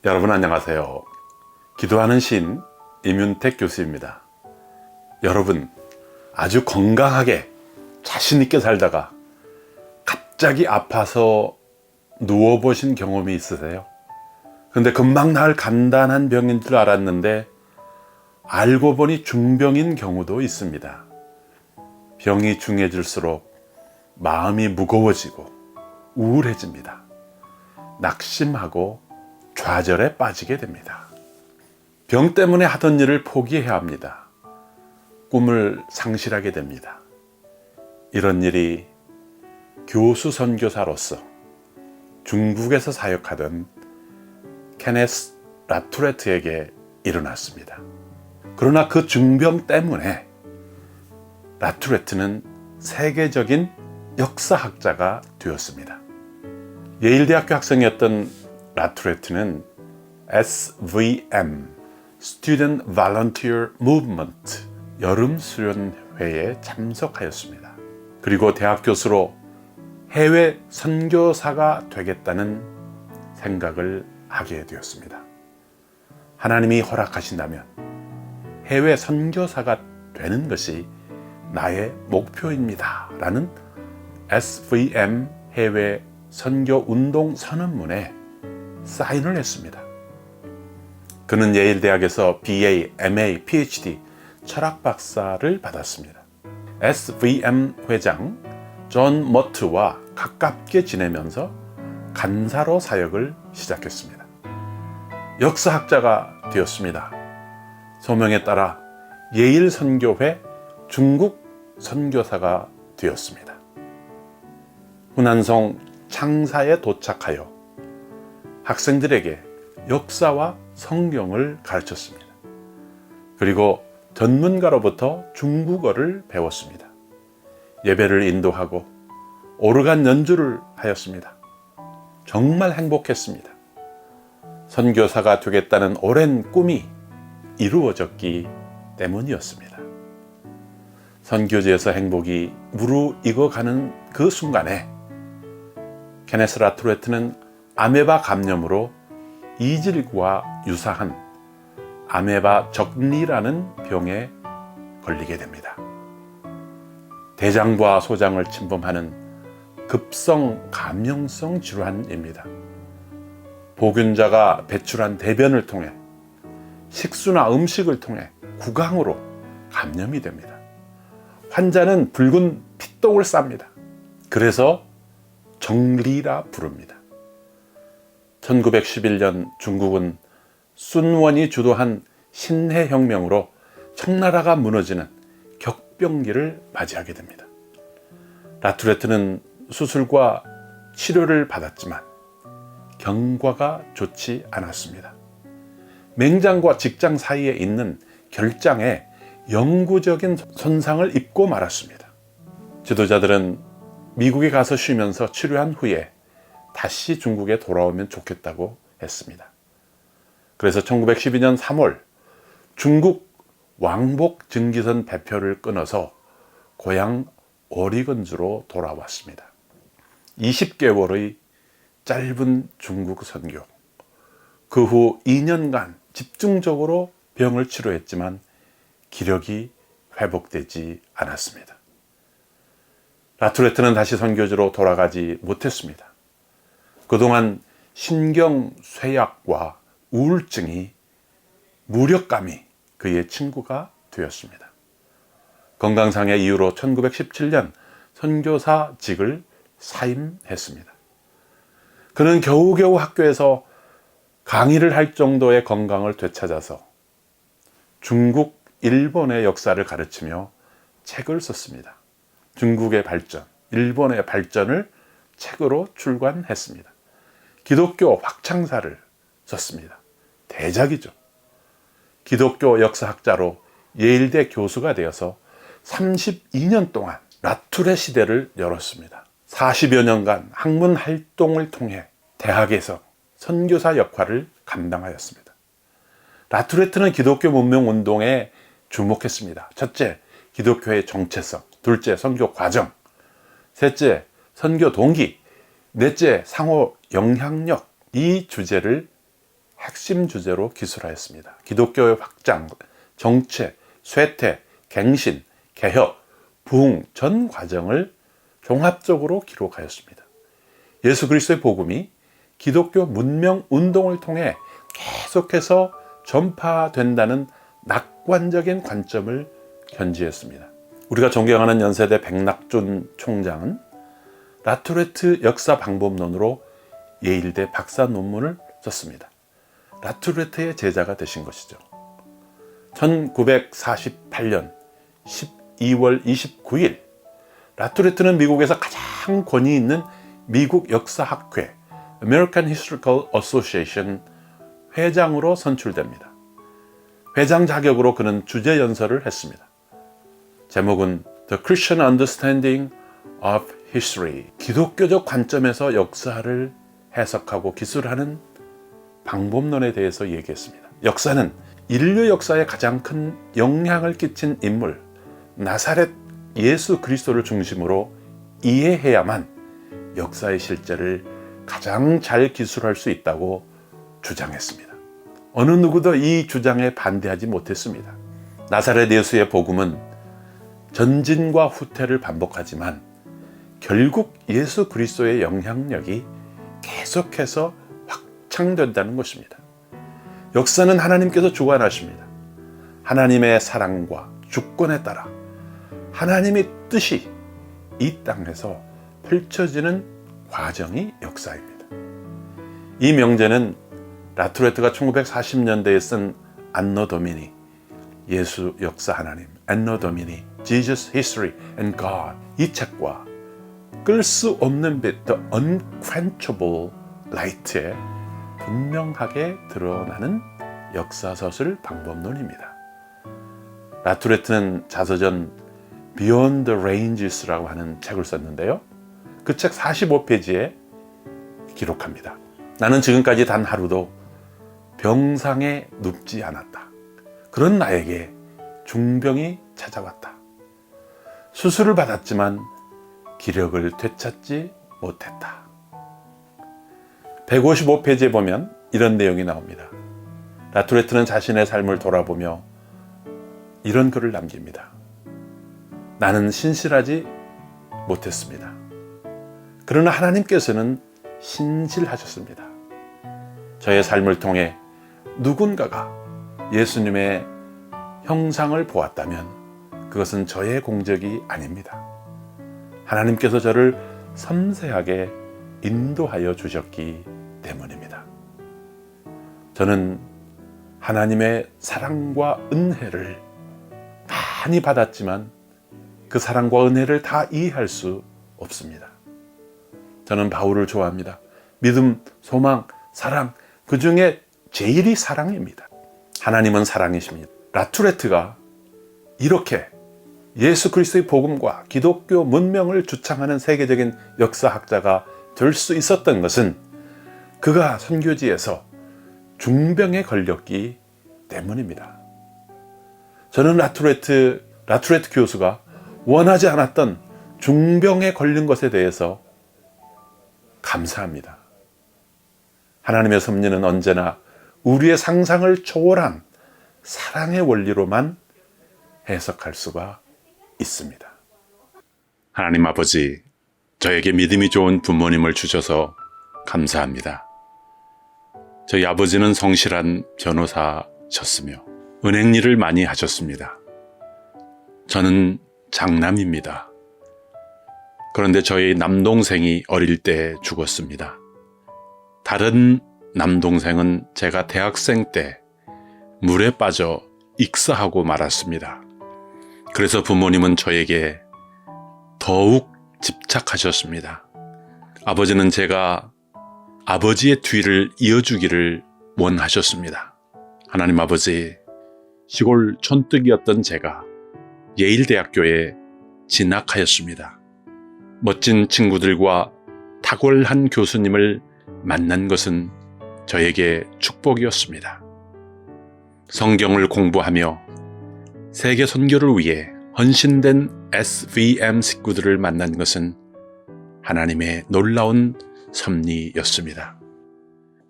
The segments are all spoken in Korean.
여러분 안녕하세요. 기도하는 시인 임윤택 교수입니다. 여러분 아주 건강하게 자신 있게 살다가 갑자기 아파서 누워보신 경험이 있으세요? 근데 금방 나을 간단한 병인 줄 알았는데 알고 보니 중병인 경우도 있습니다. 병이 중해질수록 마음이 무거워지고 우울해집니다. 낙심하고 좌절에 빠지게 됩니다. 병 때문에 하던 일을 포기해야 합니다. 꿈을 상실하게 됩니다. 이런 일이 교수 선교사로서 중국에서 사역하던 케네스 라투레트에게 일어났습니다. 그러나 그 중병 때문에 라투레트는 세계적인 역사학자가 되었습니다. 예일대학교 학생이었던 라투레트는 SVM, Student Volunteer Movement 여름 수련회에 참석하였습니다. 그리고 대학 교수로 해외 선교사가 되겠다는 생각을 하게 되었습니다. 하나님이 허락하신다면 해외 선교사가 되는 것이 나의 목표입니다. 라는 SVM 해외 선교 운동 선언문에 사인을 했습니다. 그는 예일대학에서 BA, MA, PhD 철학 박사를 받았습니다. SVM 회장 존 머트와 가깝게 지내면서 간사로 사역을 시작했습니다. 역사학자가 되었습니다. 소명에 따라 예일 선교회 중국 선교사가 되었습니다. 후난성 창사에 도착하여 학생들에게 역사와 성경을 가르쳤습니다. 그리고 전문가로부터 중국어를 배웠습니다. 예배를 인도하고 오르간 연주를 하였습니다. 정말 행복했습니다. 선교사가 되겠다는 오랜 꿈이 이루어졌기 때문이었습니다. 선교지에서 행복이 무르익어가는 그 순간에 케네스 라투레트는 아메바 감염으로 이질과 유사한 아메바 적리라는 병에 걸리게 됩니다. 대장과 소장을 침범하는 급성 감염성 질환입니다. 보균자가 배출한 대변을 통해 식수나 음식을 통해 구강으로 감염이 됩니다. 환자는 붉은 피똥을 쌉니다. 그래서 적리라 부릅니다. 1911년 중국은 순원이 주도한 신해혁명으로 청나라가 무너지는 격병기를 맞이하게 됩니다. 라투레트는 수술과 치료를 받았지만 경과가 좋지 않았습니다. 맹장과 직장 사이에 있는 결장에 영구적인 손상을 입고 말았습니다. 지도자들은 미국에 가서 쉬면서 치료한 후에 다시 중국에 돌아오면 좋겠다고 했습니다. 그래서 1912년 3월 중국 왕복 증기선 배표를 끊어서 고향 오리건주로 돌아왔습니다. 20개월의 짧은 중국 선교. 그 후 2년간 집중적으로 병을 치료했지만 기력이 회복되지 않았습니다. 라투레트는 다시 선교지로 돌아가지 못했습니다. 그동안 신경쇠약과 우울증이 무력감이 그의 친구가 되었습니다. 건강상의 이유로 1917년 선교사직을 사임했습니다. 그는 겨우겨우 학교에서 강의를 할 정도의 건강을 되찾아서 중국, 일본의 역사를 가르치며 책을 썼습니다. 중국의 발전, 일본의 발전을 책으로 출간했습니다. 기독교 확창사를 썼습니다. 대작이죠. 기독교 역사학자로 예일대 교수가 되어서 32년 동안 라투레 시대를 열었습니다. 40여 년간 학문 활동을 통해 대학에서 선교사 역할을 감당하였습니다. 라투레트는 기독교 문명 운동에 주목했습니다. 첫째, 기독교의 정체성. 둘째, 선교 과정. 셋째, 선교 동기. 넷째, 상호 영향력. 이 주제를 핵심 주제로 기술하였습니다. 기독교의 확장, 정체, 쇠퇴, 갱신, 개혁, 부흥 전 과정을 종합적으로 기록하였습니다. 예수 그리스도의 복음이 기독교 문명 운동을 통해 계속해서 전파된다는 낙관적인 관점을 견지했습니다. 우리가 존경하는 연세대 백낙준 총장은 라투레트 역사 방법론으로 예일대 박사 논문을 썼습니다. 라투레트의 제자가 되신 것이죠. 1948년 12월 29일 라투레트는 미국에서 가장 권위 있는 미국 역사학회 American Historical Association 회장으로 선출됩니다. 회장 자격으로 그는 주제 연설을 했습니다. 제목은 The Christian Understanding of History, 기독교적 관점에서 역사를 해석하고 기술하는 방법론에 대해서 얘기했습니다. 역사는 인류 역사에 가장 큰 영향을 끼친 인물 나사렛 예수 그리스도를 중심으로 이해해야만 역사의 실제를 가장 잘 기술할 수 있다고 주장했습니다. 어느 누구도 이 주장에 반대하지 못했습니다. 나사렛 예수의 복음은 전진과 후퇴를 반복하지만 결국 예수 그리스도의 영향력이 계속해서 확장된다는 것입니다. 역사는 하나님께서 주관하십니다. 하나님의 사랑과 주권에 따라 하나님의 뜻이 이 땅에서 펼쳐지는 과정이 역사입니다. 이 명제는 라투레트가 1940년대에 쓴 안노 도미니, 예수 역사 하나님, 안노 도미니, Jesus History and God 이 책과 끌 수 없는 빛, The Unquenchable Light에 분명하게 드러나는 역사서술 방법론입니다. 라투레트는 자서전 Beyond the Ranges라고 하는 책을 썼는데요. 그 책 45페이지에 기록합니다. 나는 지금까지 단 하루도 병상에 눕지 않았다. 그런 나에게 중병이 찾아왔다. 수술을 받았지만 기력을 되찾지 못했다. 155페이지에 보면 이런 내용이 나옵니다. 라투레트는 자신의 삶을 돌아보며 이런 글을 남깁니다. 나는 신실하지 못했습니다. 그러나 하나님께서는 신실하셨습니다. 저의 삶을 통해 누군가가 예수님의 형상을 보았다면 그것은 저의 공적이 아닙니다. 하나님께서 저를 섬세하게 인도하여 주셨기 때문입니다. 저는 하나님의 사랑과 은혜를 많이 받았지만 그 사랑과 은혜를 다 이해할 수 없습니다. 저는 바울을 좋아합니다. 믿음, 소망, 사랑, 그 중에 제일이 사랑입니다. 하나님은 사랑이십니다. 라투레트가 이렇게 예수 그리스도의 복음과 기독교 문명을 주창하는 세계적인 역사학자가 될 수 있었던 것은 그가 선교지에서 중병에 걸렸기 때문입니다. 저는 라투레트 교수가 원하지 않았던 중병에 걸린 것에 대해서 감사합니다. 하나님의 섭리는 언제나 우리의 상상을 초월한 사랑의 원리로만 해석할 수가 있습니다. 하나님 아버지, 저에게 믿음이 좋은 부모님을 주셔서 감사합니다. 저희 아버지는 성실한 변호사셨으며 은행 일을 많이 하셨습니다. 저는 장남입니다. 그런데 저희 남동생이 어릴 때 죽었습니다. 다른 남동생은 제가 대학생 때 물에 빠져 익사하고 말았습니다. 그래서 부모님은 저에게 더욱 집착하셨습니다. 아버지는 제가 아버지의 뒤를 이어주기를 원하셨습니다. 하나님 아버지, 시골 촌뜨기였던 제가 예일대학교에 진학하였습니다. 멋진 친구들과 탁월한 교수님을 만난 것은 저에게 축복이었습니다. 성경을 공부하며 세계 선교를 위해 헌신된 SVM 식구들을 만난 것은 하나님의 놀라운 섭리였습니다.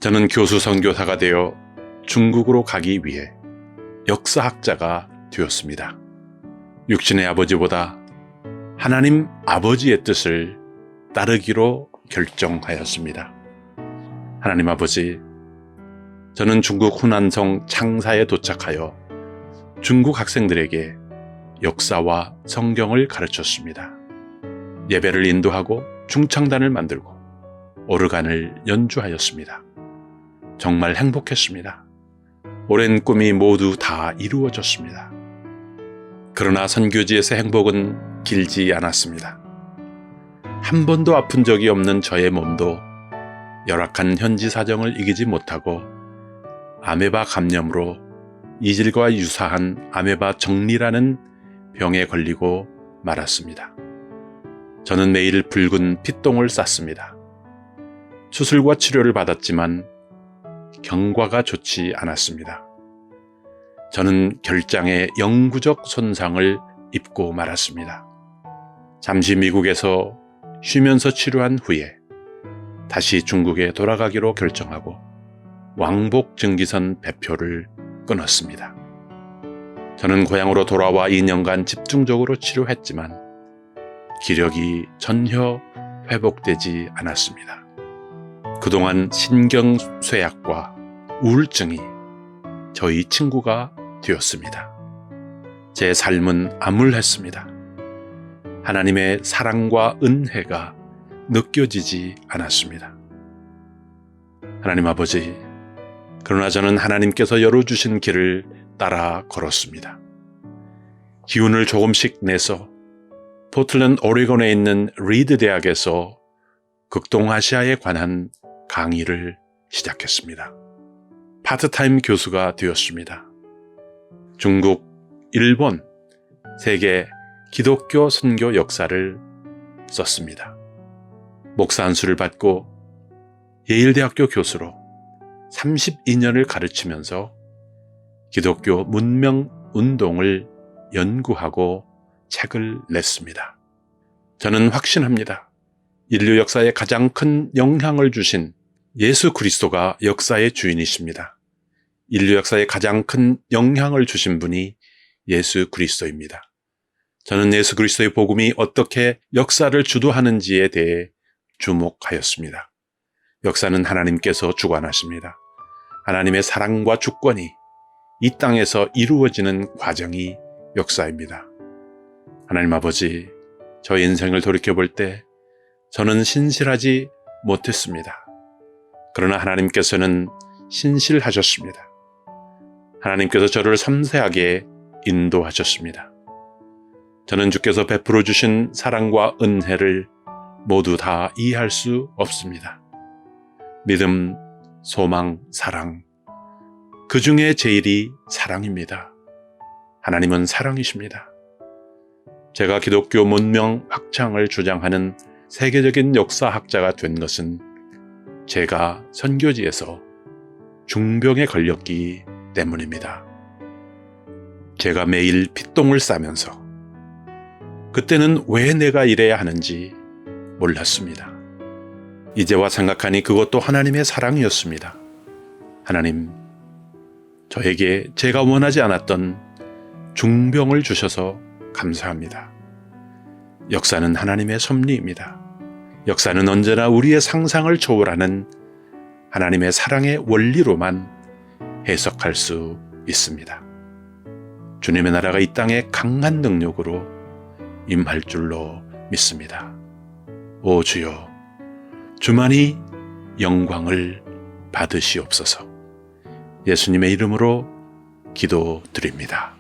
저는 교수 선교사가 되어 중국으로 가기 위해 역사학자가 되었습니다. 육신의 아버지보다 하나님 아버지의 뜻을 따르기로 결정하였습니다. 하나님 아버지, 저는 중국 후난성 창사에 도착하여 중국 학생들에게 역사와 성경을 가르쳤습니다. 예배를 인도하고 중창단을 만들고 오르간을 연주하였습니다. 정말 행복했습니다. 오랜 꿈이 모두 다 이루어졌습니다. 그러나 선교지에서의 행복은 길지 않았습니다. 한 번도 아픈 적이 없는 저의 몸도 열악한 현지 사정을 이기지 못하고 아메바 감염으로 이질과 유사한 아메바 정리라는 병에 걸리고 말았습니다. 저는 매일 붉은 핏똥을 쌌습니다. 수술과 치료를 받았지만 경과가 좋지 않았습니다. 저는 결장에 영구적 손상을 입고 말았습니다. 잠시 미국에서 쉬면서 치료한 후에 다시 중국에 돌아가기로 결정하고 왕복 증기선 배표를 끊었습니다. 저는 고향으로 돌아와 2년간 집중적으로 치료했지만 기력이 전혀 회복되지 않았습니다. 그동안 신경쇠약과 우울증이 저희 친구가 되었습니다. 제 삶은 암울했습니다. 하나님의 사랑과 은혜가 느껴지지 않았습니다. 하나님 아버지, 그러나 저는 하나님께서 열어주신 길을 따라 걸었습니다. 기운을 조금씩 내서 포틀랜드 오레곤에 있는 리드 대학에서 극동아시아에 관한 강의를 시작했습니다. 파트타임 교수가 되었습니다. 중국, 일본, 세계 기독교 선교 역사를 썼습니다. 목사 안수를 받고 예일대학교 교수로 32년을 가르치면서 기독교 문명 운동을 연구하고 책을 냈습니다. 저는 확신합니다. 인류 역사에 가장 큰 영향을 주신 예수 그리스도가 역사의 주인이십니다. 인류 역사에 가장 큰 영향을 주신 분이 예수 그리스도입니다. 저는 예수 그리스도의 복음이 어떻게 역사를 주도하는지에 대해 주목하였습니다. 역사는 하나님께서 주관하십니다. 하나님의 사랑과 주권이 이 땅에서 이루어지는 과정이 역사입니다. 하나님 아버지, 저의 인생을 돌이켜볼 때 저는 신실하지 못했습니다. 그러나 하나님께서는 신실하셨습니다. 하나님께서 저를 섬세하게 인도하셨습니다. 저는 주께서 베풀어 주신 사랑과 은혜를 모두 다 이해할 수 없습니다. 믿음, 소망, 사랑, 그 중에 제일이 사랑입니다. 하나님은 사랑이십니다. 제가 기독교 문명 확장을 주장하는 세계적인 역사학자가 된 것은 제가 선교지에서 중병에 걸렸기 때문입니다. 제가 매일 핏똥을 싸면서 그때는 왜 내가 이래야 하는지 몰랐습니다. 이제와 생각하니 그것도 하나님의 사랑이었습니다. 하나님, 저에게 제가 원하지 않았던 중병을 주셔서 감사합니다. 역사는 하나님의 섭리입니다. 역사는 언제나 우리의 상상을 초월하는 하나님의 사랑의 원리로만 해석할 수 있습니다. 주님의 나라가 이 땅에 강한 능력으로 임할 줄로 믿습니다. 오 주여, 주만이 영광을 받으시옵소서. 예수님의 이름으로 기도드립니다.